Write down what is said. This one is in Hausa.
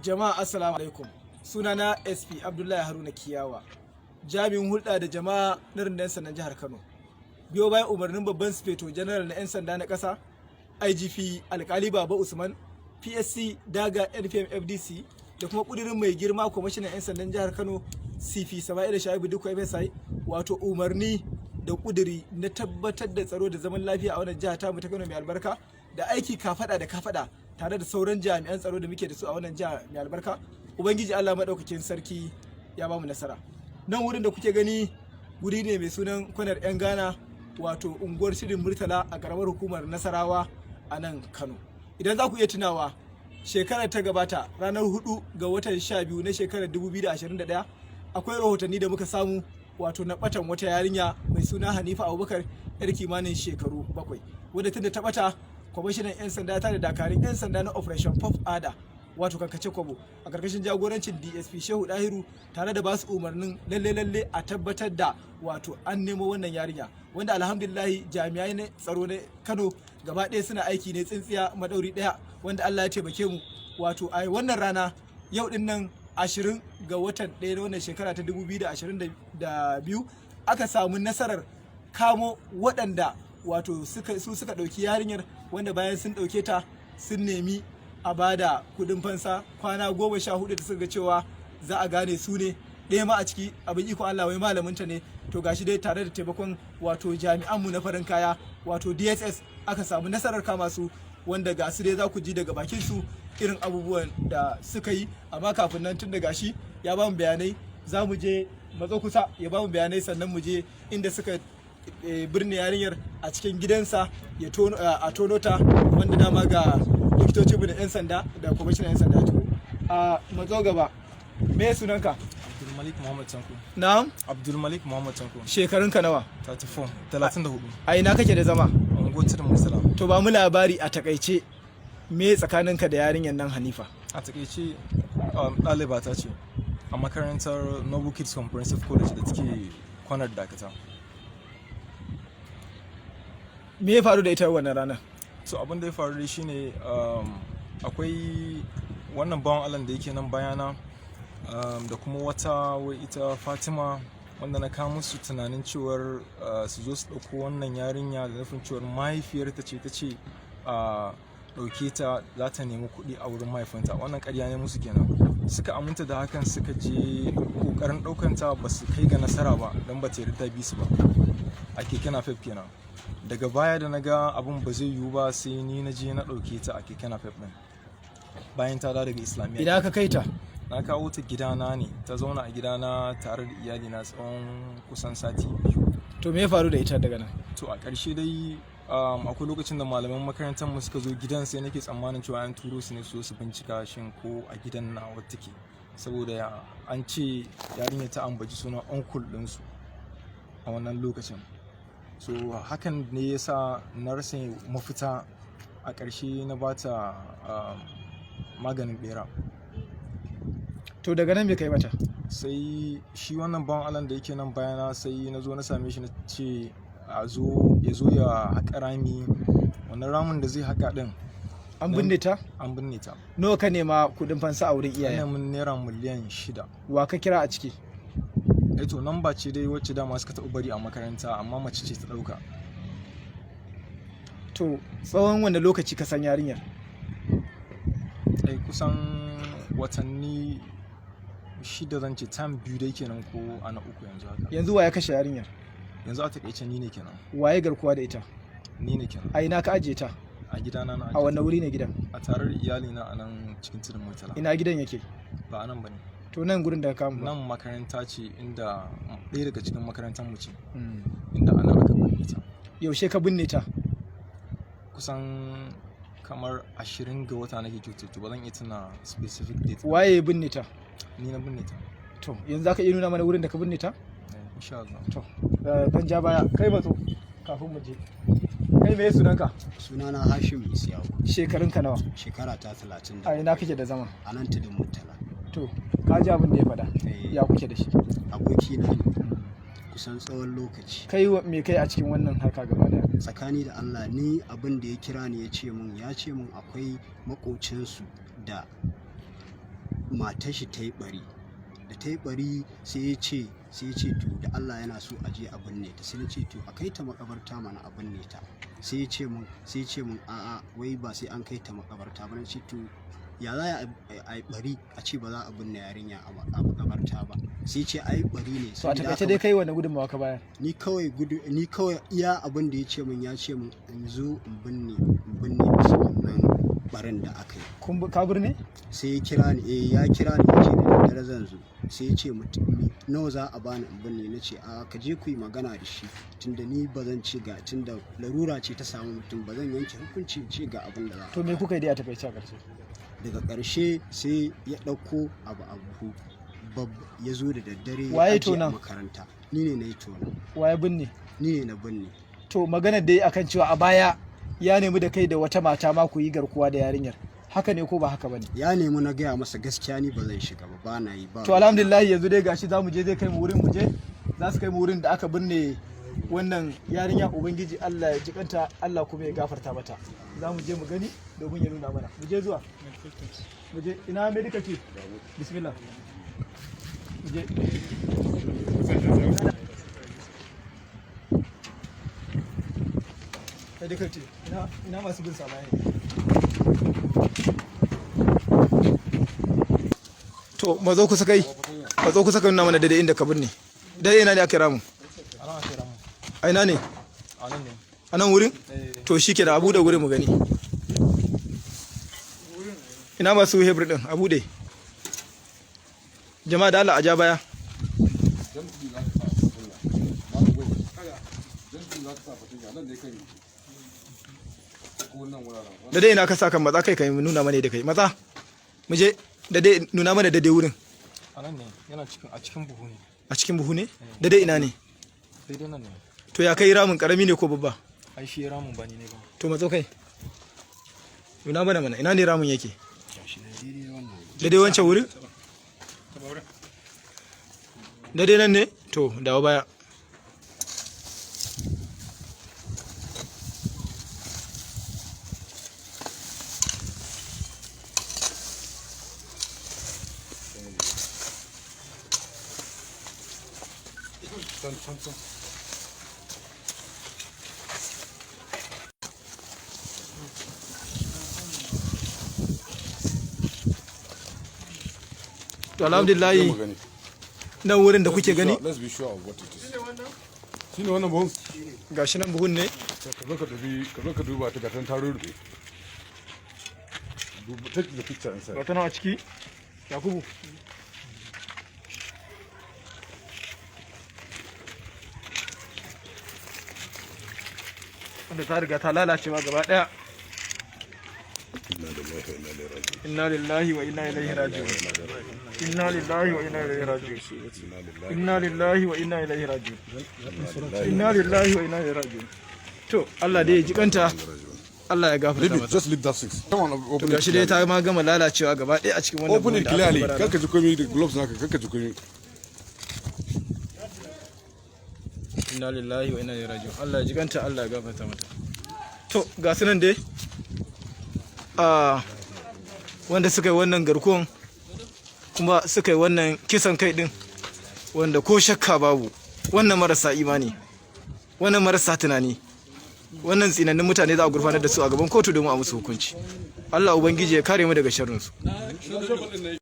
Jama'a assalamu alaikum. Sunana SP Abdullahi Haruna Kiyawa, jami'in hulɗa da jama'a na rundunar sandan jihar Kano. Biyo bayan umarnin babban sufeto general na 'yan sanda na ƙasa, IGP Alkali Baba Usman, PSC Daga NPM FDC da kuma ƙudirin mai girma kwamishinan 'yan sandan jihar Kano CP Sama'ila Shaibu Dukku MSI, wato umarni da ƙudiri na tabbatar da tsaro da zaman lafiya a wannan jiha ta mu ta Kano mai albarka, da aiki kafada da kafada tare da sauran jami'an tsaro da muke da su a wannan jiha mai albarka. Ubangiji Allah madaukakin sarki ya bamu nasara. Nan wurin da kuke gani wuri ne mai sunan kwanar 'yan Ghana, wato unguwar shirin Murtala a karamar hukumar Nasarawa a nan Kano. Idan za ku iya tunawa, shekarar ta gabata ranar 4 ga watan 12 na shekarar 2021 akwai rahotanni da muka samu, wato na batan wata yarinya mai suna Hanifa Abubakar, yar kimanin shekaru 7, wadda tunda ta bata kwamishinan 'yan sanda ta da dakarun 'yan sanda na Operation Pop Ada, wato kankace kwabo, a karkashin jagorancin DSP Shehu Dahiru, tare da basu umarnin lalle a tabbatar da wato an nemo wannan yarinya, wanda alhamdulillahi jami'ai na tsaro na Kano gaba ɗaya suna aiki ne tsintsiya madauri ɗaya, wanda Allah ya taimake mu, wato a wannan rana yau din nan 20 ga watan 1 na wannan shekara ta 2022 aka samu nasarar kamo waɗanda wato su suka ɗauki yarinyar, wanda bayan sun ɗauke ta sun nemi a bada kuɗin fansa kwana 14 da suka ga cewa za a gane su ne. Ɗaya ma a ciki abin iko Allah wai malaminta ne, to gashi dai tare da taimakon wato jami'anmu na farin kaya wato DSS aka samu nasarar kama su, wanda ga su dai za ku ji daga bakin su irin abubuwan da suka yi. Amma kafin nan, tun da gashi ya ba mu bayanai, za mu je matso kusa ya ba mu bayanai, sannan mu je inda suka birne yarinyar a cikin gidansa a tono ta, wanda dama ga likitoci da 'yan sanda da kwamishinan 'yan sanda to a matso gaba. Me sunanka? Abdulmalik Muhammad Tanko. Na'am? Abdulmalik Muhammad Tanko. Shekarunka nawa? 34. A ina kake da zama? Unguwar Mursala. To ba mu labari a takaice, me tsakaninka da yarinyar nan Hanifa? A takaice ɗaliba ta ce a makarantar Noble Kids Comprehensive College da take kwanar Dakata. Me ya faru da ita wannan ranar? So abin da ya faru dai shine akwai wannan bawan Allah da yake nan bayana, da kuma wata wai ita Fatima, wanda na kawo musu tunanin cewar su zo su ɗauko wannan yarinya da nufin cewar mahaifiyarta ce ta ce a ɗauke ta za ta nemi kuɗi a wurin mahaifinta. Wannan ƙarya ne musu kenan. Suka aminta da hakan, suka je ƙoƙarin ɗaukanta, ba su kai ga nasara ba don ba ta yarda bi su ba a keke napep kenan. Daga baya da na ga abin ba zai yiwu ba, sai ni na je na ɗauke ta a keke napep ɗin bayan ta dawo daga Islamiyya. Idan aka kai ta? Na kawo ta gidana ne, ta zauna a gidana tare da iyalina tsawon kusan sati 2. To me ya faru da ita daga nan? To a ƙarshe dai akwai lokacin da malaman makarantar mu suka zo gidan, sai nake tsammanin cewa an turo su ne su bincika shin ko a gidan na wata take, saboda an ce yarinya ta ambaci sunan uncle ɗinsu a wannan lokacin. So hakan ne ya sa na rasa mafita, a ƙarshe na bata maganin bera. To daga nan me kai mata? Sai shi wannan bawan Allah da yake nan bayana, sai na zo na same shi na ce ya zo ya haƙa rami. Wannan ramin da zai haƙa din an binne ta? An binne ta. Nawa ka nema kuɗin fansa a wurin iyayen? Ina mun naira miliyan 6. Wa ka kira a ciki? To namba ce dai wacce dama suka taɓa bari a makaranta, amma mace ce ta ɗauka. To tsawon wanda lokaci ka san yarinyar? Kusan watanni 6 zan ce, tam 2 dai kenan, ko ana 3 yanzu haka. Yanzu wa ya kashe yarinyar? Yanzu a takaice ni ne kenan. Waye garkuwa da ita? Ni ne kenan. A ina ka ajiye ta? A gidana na ajiye. A wanne wuri ne gidan? A tare da iyalina a nan cikin tudun Murtala. Ina gidan yake? Ba a nan bane. To nan gurin da ka kama? Nan makaranta ce, inda ɗaya daga cikin makarantar mu ce, inda ana aka binne ta. Yaushe ka binne ta? Kusan kamar 20 ga wata nake kyautu, ba zan iya tuna specific date. Waye ya binne ta? Ni na binne ta. To yanzu zaka iya nuna mana wurin da ka binne ta? Insha Allah. To dan ja baya, kai matso kafin mu je. Kai me sunanka? Sunana Hashim Isiyaku. Shekarunka nawa? Shekara ta 30. A ina kake da zama? A nan tudun Murtala. To ka ji abin da ya faɗa? Ya kuke da shi? Aboki na ne. Kusan tsawon lokaci. Kai me kai a cikin wannan harka gaba daya? Tsakani da Allah, ni abin da ya kira ni ya ce mun akwai makocinsu da matar shi ta yi bari, da ta yi bari sai ya ce to da Allah yana so a je a binne ta, sai na ce to a kai ta makabarta mana a binne ta, sai ya ce mun a'a wai ba sai an kai ta makabarta ba. Na ce to ya za a bari a ce ba za a binne yarinya a makabarta ba, sai ce ai bari ne. So a takaice dai kai wanda gudunmawa ka bayar? Ni kawai iya abin da ya ce min in zo in binne musu wannan barin da aka yi. Ka birne? Sai ya kira ni ya ce da daddare zan zo, sai ya ce mutum nawa za a bani in binne. Na ce a ka je ku yi magana da shi, tunda ni ba zan ce ga, tunda larura ce ta samu mutum, ba zan yanke hukunci ce ga abin da za a. To me kuka yi dai a takaice a ƙarshe? Daga ƙarshe sai ya ɗauko abu a buhu ya zo da daddare ya ajiye a makaranta. Ni ne na yi tona. Waye binne? Ni ne na binne. To magana dai akan cewa a baya ya nemi da kai da wata mata ma ku yi garkuwa da yarinyar, haka ne ko ba haka bane? Ya nemi na gaya masa gaskiya ni ba zan shiga ba na yi ba. To alhamdulillah yanzu dai gashi za mu je, zai kai mu wurin, za su kai mu wurin da aka binne wannan yarinya. Ubangiji Allah ya jikanta, Allah kuma ya gafarta mata. Za mu je mu gani domin ya nuna mana. Mu je zuwa. Mu je ina medical kit. Bismillah. Mu je. Medical kit. Ina masu bin sa baya. To mazo kusa kai. Mazo kusa kai nuna mana daidai inda ka binne. Daidai ina ne aka kira mu? A ina ne? A nan wurin? To shi ke da abu da wurin mu gani. Ina masu hebur din abu dai. Jama'a da Allah a ja baya. Da dai ina ka sa kan maza kai kai nuna mana da kai maza. Mu je da dai nuna mana da dai wurin. A nan ne, yana a cikin buhu ne. A cikin buhu ne? Da dai ina ne? Daidai nan ne. To ya kai ramin karami ne ko babba? Ai shi ramin ba ni ne ba. To matso kai. Nuna mana ina ne ramin yake? Daidai wancan wurin? Daidai nan ne? To dawo baya. To alhamdulillah nan wurin da kuke gani shine wannan buhun, gashi nan buhun ne. ka zo ka duba ta gatan taro rufe. Take the picture inside. Ga tana a ciki Yakubu. Wanda ta riga ta lalacewa gaba daya. Inna lillahi wa inna ilaihi raji'un. Inna lillahi wa inna ilaihi raji'un. Inna lillahi wa inna ilaihi raji'un. Inna lillahi wa inna ilaihi raji'un. To Allah dai ya jikanta, Allah ya gafarta mata. Just leave that six. Come on, open it. Gashi dai ta ma gama lalacewa gaba daya a cikin wannan. Open it clearly. Karka ji komai da gloves naka, karka ji komai. Inna lillahi wa inna ilaihi raji'un. Allah ya jikanta, Allah ya gafarta mata. To ga sunan dai wanda suka yi wannan garkuwan kuma suka yi wannan kisan kai din, wanda ko shakka babu wannan marasa imani, wannan marasa tunani, wannan tsinannin mutane za a gurfanar da su a gaban kotu domin a musu hukunci. Allah ubangiji ya kare mu daga sharrinsu.